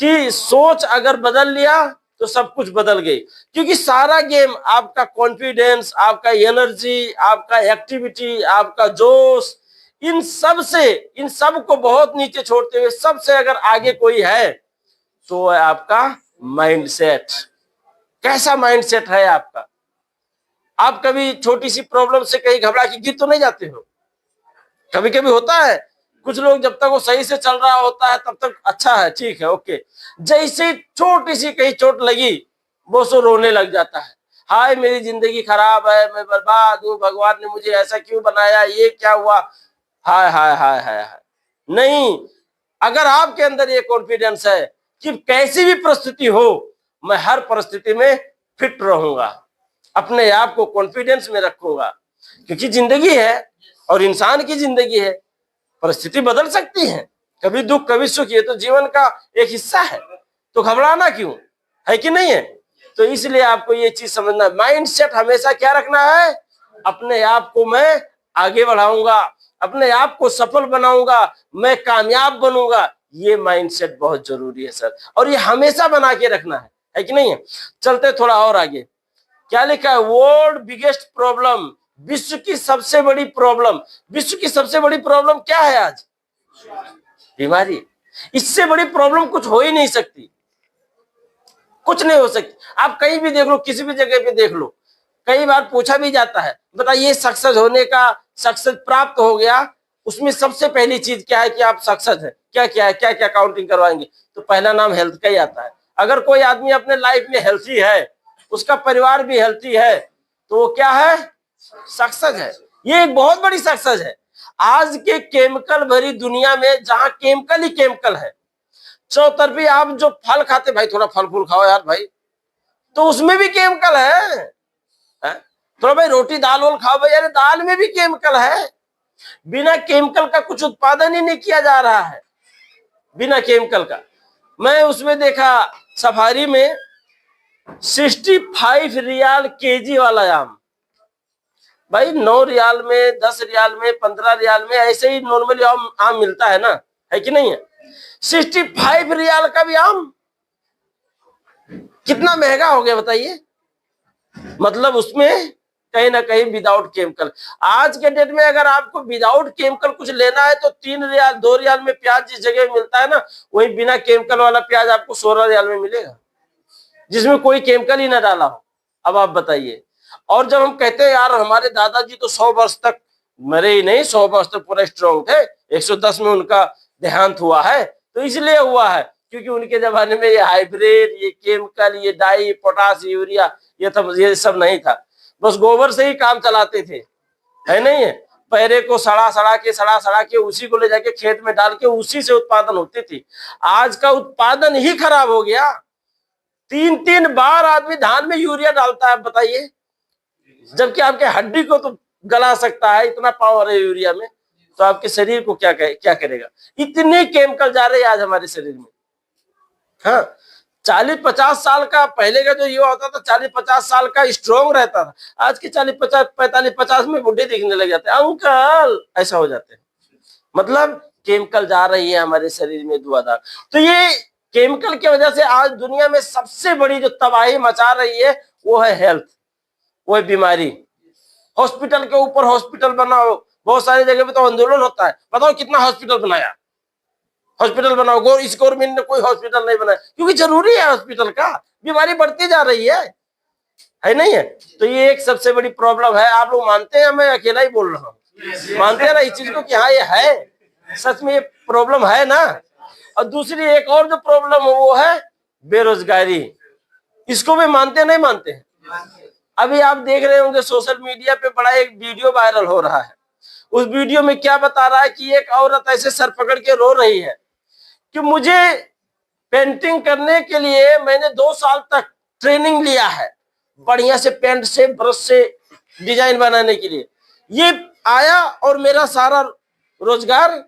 कि सोच अगर बदल लिया तो सब कुछ बदल गई, क्योंकि सारा गेम आपका कॉन्फिडेंस, आपका एनर्जी, आपका एक्टिविटी, आपका जोश, इन सब को बहुत नीचे छोड़ते हुए सबसे अगर आगे कोई है तो है आपका माइंडसेट। कैसा माइंडसेट है आपका? आप कभी छोटी सी प्रॉब्लम से कहीं घबरा के गिर तो नहीं जाते हो? कभी कभी होता है, कुछ लोग जब तक वो सही से चल रहा होता है तब तक अच्छा है, ठीक है, ओके, जैसे छोटी सी कहीं चोट लगी वो सो रोने लग जाता है, हाय मेरी जिंदगी खराब है, मैं बर्बाद हूँ, भगवान ने मुझे ऐसा क्यों बनाया, ये क्या हुआ, हाय हाय हाय हाय हाय। नहीं, अगर आपके अंदर ये कॉन्फिडेंस है कि कैसी भी परिस्थिति हो मैं हर परिस्थिति में फिट रहूंगा, अपने आप को कॉन्फिडेंस में रखूंगा, क्योंकि जिंदगी है और इंसान की जिंदगी है, परिस्थिति बदल सकती है, कभी दुख कभी सुख, ये तो जीवन का एक हिस्सा है, तो घबराना क्यों, है कि नहीं है? तो इसलिए आपको ये चीज समझना, माइंड सेट हमेशा क्या रखना है, अपने आप को मैं आगे बढ़ाऊंगा, अपने आप को सफल बनाऊंगा, मैं कामयाब बनूंगा, ये माइंडसेट बहुत जरूरी है सर, और ये हमेशा बना के रखना है कि नहीं है? चलते थोड़ा और आगे, क्या लिखा है, वर्ल्ड बिगेस्ट प्रॉब्लम, विश्व की सबसे बड़ी प्रॉब्लम, विश्व की सबसे बड़ी प्रॉब्लम क्या है आज? बीमारी। इससे बड़ी प्रॉब्लम कुछ हो ही नहीं सकती, कुछ नहीं हो सकती। आप कहीं भी देख लो, किसी भी जगह पे देख लो, कई बार पूछा भी जाता है बताइए सक्सेस होने का, सक्सेस प्राप्त हो गया, उसमें सबसे पहली चीज क्या है कि आप सक्सेस है, क्या क्या है, क्या क्या काउंटिंग करवाएंगे, तो पहला नाम हेल्थ का ही आता है। अगर कोई आदमी अपने लाइफ में हेल्थी है, उसका परिवार भी हेल्थी है, तो वो क्या है, सक्सेस है। ये एक बहुत बड़ी सक्सेस है। आज के केमिकल भरी दुनिया में जहां केमिकल ही केमिकल है, चौतरफी आप जो फल खाते, भाई थोड़ा फल फूल खाओ यार भाई, तो उसमें भी केमिकल है। थोड़ा भाई रोटी दाल वाल खाओ भाई, अरे दाल में भी केमिकल है। बिना केमिकल का कुछ उत्पादन ही नहीं किया जा रहा है, बिना केमिकल का। मैं उसमें देखा सफारी में 65 रियाल केजी वाला आम, भाई 9 रियाल में, 10 रियाल में, 15 रियाल में, ऐसे ही नॉर्मली आम मिलता है ना, है कि नहीं है? 65 रियाल का भी आम, कितना महंगा हो गया बताइए। मतलब उसमें कहीं ना कहीं विदाउट केमिकल। आज के डेट में अगर आपको विदाउट केमिकल कुछ लेना है तो 3 रियाल 2 रियाल में प्याज जिस जगह मिलता है ना, वही बिना केमिकल वाला प्याज आपको 16 रियाल में मिलेगा, जिसमें कोई केमिकल ही ना डाला हो। अब आप बताइए। और जब हम कहते हैं यार हमारे दादाजी तो 100 वर्ष तक मरे ही नहीं, 100 वर्ष तक पूरा स्ट्रॉन्ग थे, 110 में उनका देहांत हुआ है, तो इसलिए हुआ है क्योंकि उनके जमाने में ये हाइब्रिड, ये केमिकल, ये डाई, पोटास, यूरिया, ये सब नहीं था, बस गोबर से ही काम चलाते थे, है नहीं है? पैरे को सड़ा सड़ा के उसी को ले जाके खेत में डाल के उसी से उत्पादन होती थी। आज का उत्पादन ही खराब हो गया। 3-3 बार आदमी धान में यूरिया डालता है, बताइए, जबकि आपके हड्डी को तो गला सकता है, इतना पावर है यूरिया में, तो आपके शरीर को क्या करेगा? इतने केमिकल जा रहे हैं आज हमारे शरीर में। हाँ, 40-50 साल का पहले का जो युवा होता था, 40-50 साल का स्ट्रॉन्ग रहता था, आज के 40-50, 45-50 में बुढ़े दिखने लग जाते हैं, अंकल ऐसा हो जाते हैं। मतलब केमिकल जा रही है हमारे शरीर में धुआंधार। तो ये केमिकल की वजह से आज दुनिया में सबसे बड़ी जो तबाही मचा रही है वो है हेल्थ, वो है बीमारी। हॉस्पिटल के ऊपर हॉस्पिटल बनाओ, बहुत सारी जगह पे तो आंदोलन होता है, बताओ कितना हॉस्पिटल बनाया, हॉस्पिटल बनाओ, इस गवर्नमेंट ने कोई हॉस्पिटल नहीं बनाया, क्योंकि जरूरी है हॉस्पिटल का, बीमारी बढ़ती जा रही है नहीं है? तो ये एक सबसे बड़ी प्रॉब्लम है। आप लोग मानते हैं, मैं अकेला ही बोल रहा हूँ, मानते हैं ना इस चीज को कि हाँ ये है, सच में ये प्रॉब्लम है ना? और दूसरी एक और जो प्रॉब्लम है वो है बेरोजगारी। इसको भी मानते नहीं मानते हैं? अभी आप देख रहे होंगे सोशल मीडिया पे बड़ा एक वीडियो वायरल हो रहा है। उस वीडियो में क्या बता रहा है कि एक औरत ऐसे सर पकड़ के रो रही है कि मुझे पेंटिंग करने के लिए मैंने 2 साल तक ट्रेनिंग लिया है, बढ़िया से पेंट से ब्रश से डिजाइन बनाने के लिए, ये आया और मेरा सारा रोजगार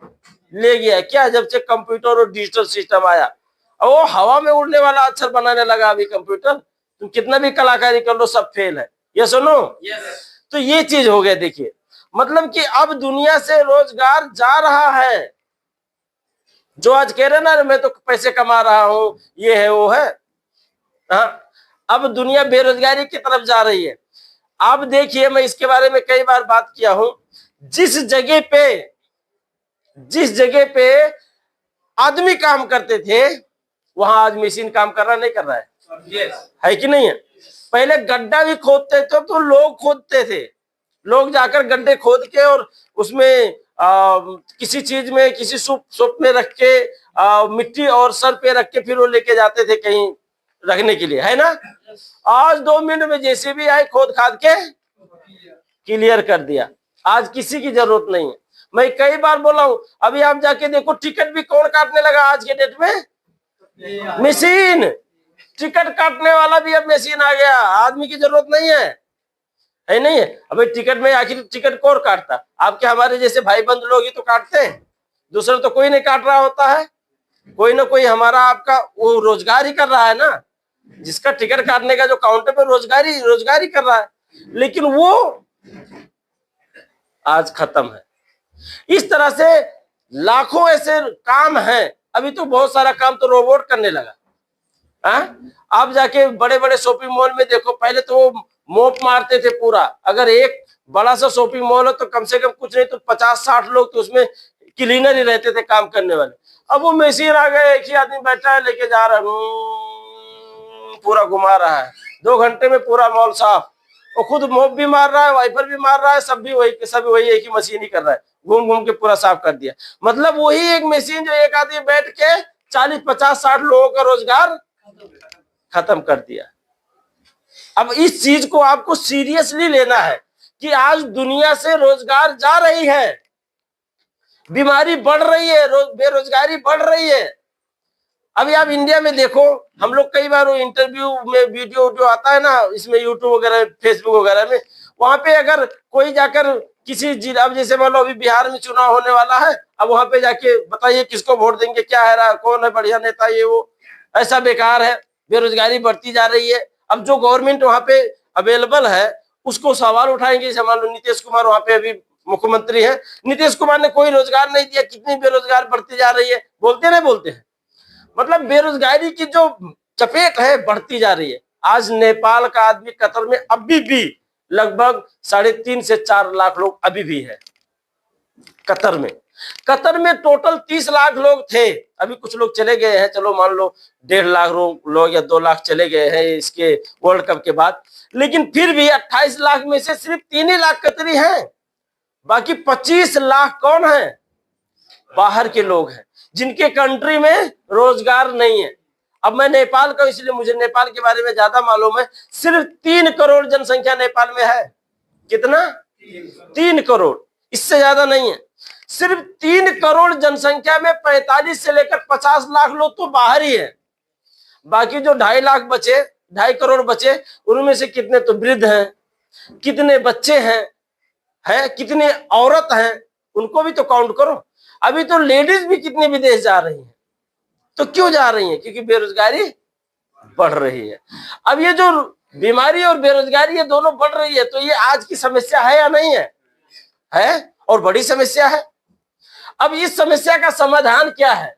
ले गया। क्या, जब से कंप्यूटर और डिजिटल सिस्टम आया और वो हवा में उड़ने वाला अक्षर बनाने लगा अभी कंप्यूटर, तुम कितना भी कलाकारी कर लो सब फेल है, ये सुनो। तो ये चीज हो गया। देखिए, मतलब कि अब दुनिया से रोजगार जा रहा है, जो आज कह रहे ना मैं तो पैसे कमा रहा हूं, ये है वो है। हाँ, अब दुनिया बेरोजगारी की तरफ जा रही है। आप देखिए, मैं इसके बारे में कई बार बात किया हूं, जिस जगह पे आदमी काम करते थे वहां आज मशीन काम कर रहा नहीं कर रहा है, है कि नहीं है। पहले गड्ढा भी खोदते थे तो लोग खोदते थे, लोग जाकर गड्ढे खोद के और उसमें किसी चीज में, किसी सूप में रख के मिट्टी और सर पे रख के फिर वो लेके जाते थे कहीं रखने के लिए, है ना। आज 2 मिनट में जैसे भी आए खोद खाद के क्लियर कर दिया, आज किसी की जरूरत नहीं है। मैं कई बार बोला हूं, अभी आप जाके देखो टिकट भी कौन काटने लगा आज के डेट में, मशीन। टिकट काटने वाला भी अब मशीन आ गया, आदमी की जरूरत नहीं है नहीं है। अबे टिकट में आखिर टिकट कौन काटता, आपके हमारे जैसे भाई बंद लोग ही तो काटते हैं, दूसरा तो कोई नहीं काट रहा होता है। कोई ना कोई हमारा आपका वो रोजगार ही कर रहा है ना, जिसका टिकट काटने का जो काउंटर पे रोजगारी कर रहा है, लेकिन वो आज खत्म है। इस तरह से लाखों ऐसे काम हैं। अभी तो बहुत सारा काम तो रोबोट करने लगा। आप जाके बड़े बड़े शॉपिंग मॉल में देखो, पहले तो वो मोप मारते थे पूरा, अगर एक बड़ा सा शॉपिंग मॉल हो तो कम से कम कुछ नहीं तो 50-60 लोग तो उसमें क्लीनर ही रहते थे काम करने वाले। अब वो मशीन आ गए, एक ही आदमी बैठा है लेके जा रहा है, पूरा घुमा रहा है, 2 घंटे में पूरा मॉल साफ। वो खुद मोप भी मार रहा है, वाइपर भी मार रहा है, सब वही एक ही मशीन ही कर रहा है, घूम घूम के पूरा साफ कर दिया। मतलब वही एक मशीन जो एक आदमी बैठ के 40-50-60 लोगों का रोजगार खत्म कर दिया। अब इस चीज को आपको सीरियसली लेना है कि आज दुनिया से रोजगार जा रही है, बीमारी बढ़ रही है, बेरोजगारी बढ़ रही है। अभी आप इंडिया में देखो, हम लोग कई बार वो इंटरव्यू में वीडियो जो आता है ना, इसमें यूट्यूब वगैरह फेसबुक वगैरह में, वहां पे अगर कोई जाकर किसी जिला, अब जैसे मान लो अभी बिहार में चुनाव होने वाला है, अब वहां पे जाके बताइए किसको वोट देंगे, क्या है रहा, कौन है बढ़िया नेता, ये वो, ऐसा बेकार है, बेरोजगारी बढ़ती जा रही है। अब जो गवर्नमेंट वहां पे अवेलेबल है उसको सवाल उठाएंगे। जैसे मान लो नीतीश कुमार वहां पे अभी मुख्यमंत्री है, नीतीश कुमार ने कोई रोजगार नहीं दिया, कितनी बेरोजगार बढ़ती जा रही है, बोलते नहीं बोलते हैं। मतलब बेरोजगारी की जो चपेट है बढ़ती जा रही है। आज नेपाल का आदमी कतर में अभी भी लगभग 3.5 से 4 लाख लोग अभी भी है कतर में। कतर में टोटल 30 लाख लोग थे, अभी कुछ लोग चले गए हैं, चलो मान लो 1.5 लाख लोग या 2 लाख चले गए हैं इसके वर्ल्ड कप के बाद, लेकिन फिर भी 28 लाख में से सिर्फ 3 ही लाख कतरी हैं, बाकी 25 लाख कौन है, बाहर के लोग हैं, जिनके कंट्री में रोजगार नहीं है। अब मैं नेपाल का, इसलिए मुझे नेपाल के बारे में ज्यादा मालूम है। सिर्फ 3 करोड़ जनसंख्या नेपाल में है, कितना, 3 करोड़, इससे ज्यादा नहीं है। सिर्फ 3 करोड़ जनसंख्या में 45 से लेकर 50 लाख लोग तो बाहर ही है, बाकी जो 2.5 लाख बचे, 2.5 करोड़ बचे, उनमें से कितने तो वृद्ध हैं, कितने बच्चे हैं, कितने औरत हैं, उनको भी तो काउंट करो। अभी तो लेडीज भी कितनी विदेश जा रही हैं, तो क्यों जा रही हैं, क्योंकि बेरोजगारी बढ़ रही है। अब ये जो बीमारी और बेरोजगारी ये दोनों बढ़ रही है, तो ये आज की समस्या है या नहीं है और बड़ी समस्या है। अब इस समस्या का समाधान क्या है,